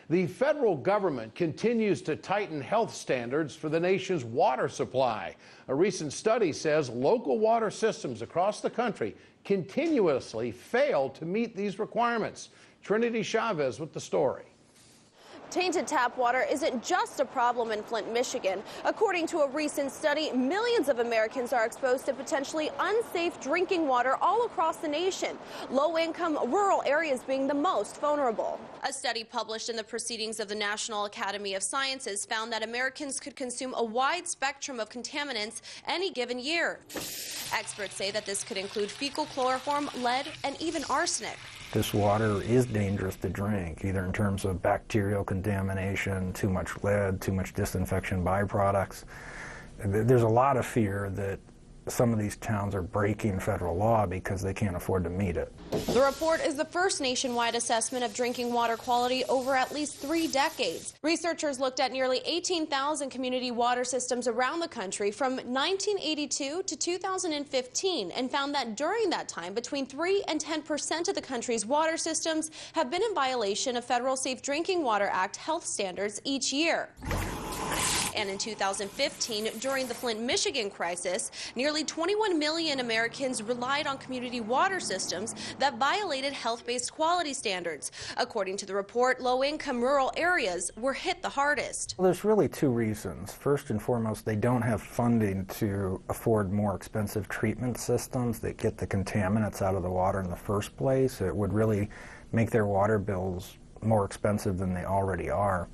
The federal government continues to tighten health standards for the nation's water supply. A recent study says local water systems across the country continuously fail to meet these requirements. Trinity Chavez with the story. Tainted tap water isn't just a problem in Flint, Michigan. According to a recent study, millions of Americans are exposed to potentially unsafe drinking water all across the nation, low-income rural areas being the most vulnerable. A study published in the Proceedings of the National Academy of Sciences found that Americans could consume a wide spectrum of contaminants any given year. Experts say that this could include fecal chloroform, lead, and even arsenic. This water is dangerous to drink, either in terms of bacterial contamination, too much lead, too much disinfection byproducts. There's a lot of fear that some of these towns are breaking federal law because they can't afford to meet it. The report is the first nationwide assessment of drinking water quality over at least 3 decades. Researchers looked at nearly 18,000 community water systems around the country from 1982 to 2015 and found that during that time, between 3 and 10% of the country's water systems have been in violation of Federal Safe Drinking Water Act health standards each year. And in 2015, during the Flint, Michigan crisis, nearly 21 million Americans relied on community water systems that violated health-based quality standards. According to the report, low-income rural areas were hit the hardest. Well, there's really 2 reasons. First and foremost, they don't have funding to afford more expensive treatment systems that get the contaminants out of the water in the first place. It would really make their water bills more expensive than they already are.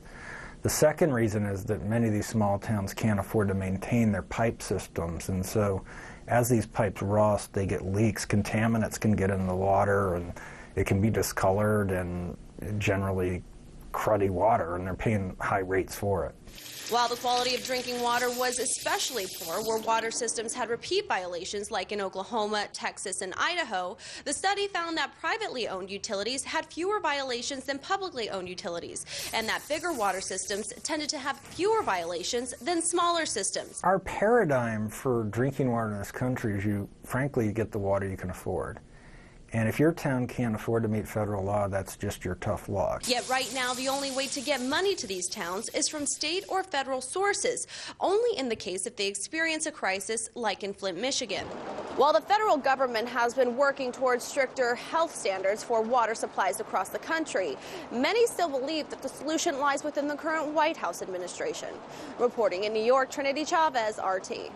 The second reason is that many of these small towns can't afford to maintain their pipe systems, and so as these pipes rust, they get leaks, contaminants can get in the water, and it can be discolored and generally cruddy water, and they're paying high rates for it. While the quality of drinking water was especially poor where water systems had repeat violations like in Oklahoma, Texas, and Idaho, the study found that privately owned utilities had fewer violations than publicly owned utilities, and that bigger water systems tended to have fewer violations than smaller systems. Our paradigm for drinking water in this country is you get the water you can afford. And if your town can't afford to meet federal law, that's just your tough luck. Yet right now, the only way to get money to these towns is from state or federal sources, only in the case if they experience a crisis like in Flint, Michigan. While the federal government has been working towards stricter health standards for water supplies across the country, many still believe that the solution lies within the current White House administration. Reporting in New York, Trinity Chavez, RT.